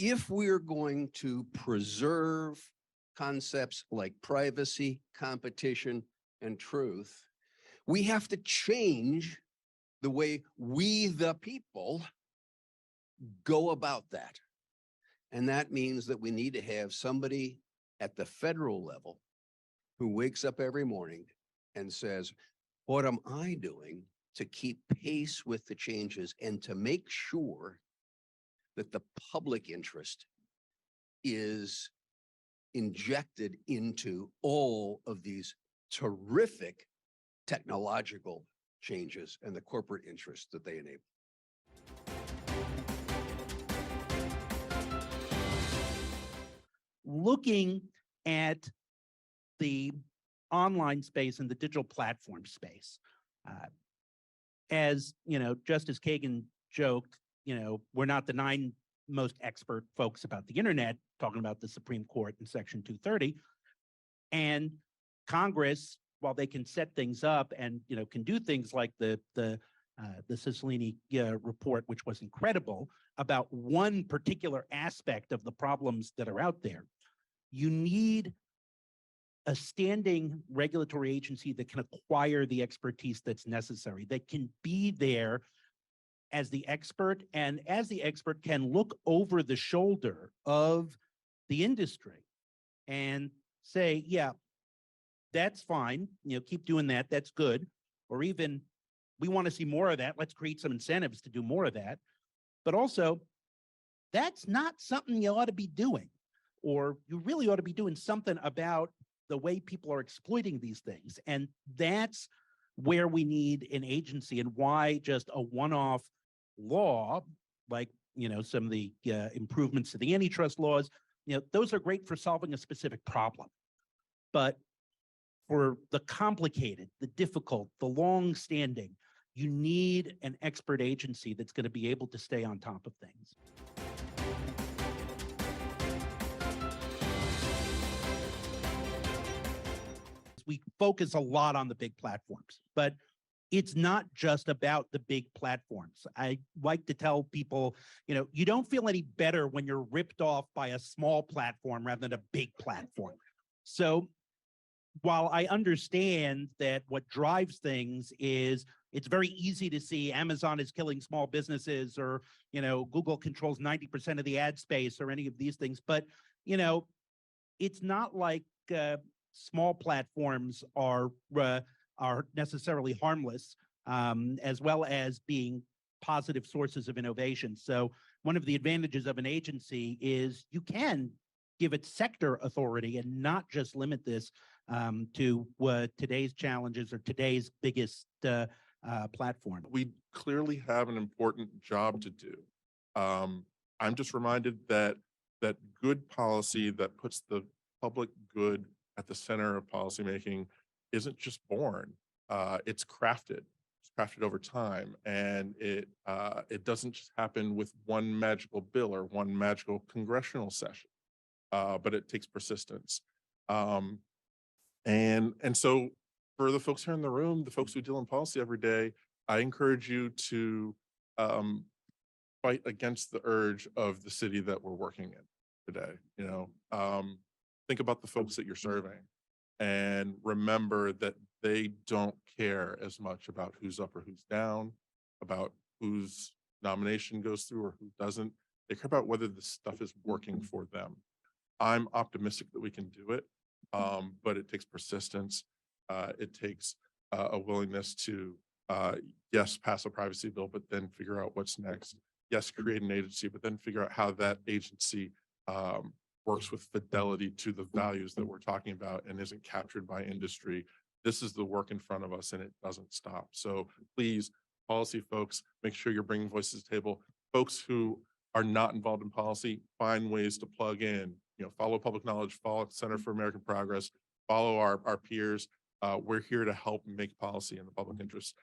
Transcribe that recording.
if we're going to preserve concepts like privacy, competition, and truth, we have to change the way we, the people, go about that. And that means that we need to have somebody at the federal level who wakes up every morning and says, what am I doing to keep pace with the changes and to make sure that the public interest is injected into all of these terrific technological changes and the corporate interests that they enable. Looking at the online space and the digital platform space, as you know, Justice Kagan joked, we're not the 9 most expert folks about the internet, talking about the Supreme Court in Section 230, and Congress, while they can set things up and can do things like the Cicilline report, which was incredible about one particular aspect of the problems that are out there, you need a standing regulatory agency that can acquire the expertise that's necessary, that can be there as the expert, and as the expert can look over the shoulder of the industry and say, yeah, that's fine, keep doing that, that's good. Or even, we want to see more of that, let's create some incentives to do more of that. But also, that's not something you ought to be doing, or you really ought to be doing something about the way people are exploiting these things. And that's where we need an agency, and why just a one-off law, like, some of the improvements to the antitrust laws, those are great for solving a specific problem. But for the complicated, the difficult, the long-standing, you need an expert agency that's going to be able to stay on top of things. We focus a lot on the big platforms, but it's not just about the big platforms. I like to tell people, you don't feel any better when you're ripped off by a small platform rather than a big platform. So while I understand that what drives things is it's very easy to see Amazon is killing small businesses, or, Google controls 90% of the ad space, or any of these things, but, it's not like small platforms are necessarily harmless, as well as being positive sources of innovation. So one of the advantages of an agency is you can give it sector authority and not just limit this to today's challenges or today's biggest platform. We clearly have an important job to do. I'm just reminded that good policy that puts the public good at the center of policymaking isn't just born. It's crafted. It's crafted over time, and it doesn't just happen with one magical bill or one magical congressional session, but it takes persistence. And so for the folks here in the room, the folks who deal in policy every day, I encourage you to fight against the urge of the city that we're working in today. Think about the folks that you're serving, and remember that they don't care as much about who's up or who's down, about whose nomination goes through or who doesn't. They care about whether this stuff is working for them. I'm optimistic that we can do it, but it takes persistence. It takes a willingness to, yes, pass a privacy bill, but then figure out what's next. Yes, create an agency, but then figure out how that agency works with fidelity to the values that we're talking about and isn't captured by industry. This is the work in front of us, and it doesn't stop. So please, policy folks, make sure you're bringing voices to the table. Folks who are not involved in policy, find ways to plug in. Follow Public Knowledge, follow Center for American Progress, follow our peers. We're here to help make policy in the public interest.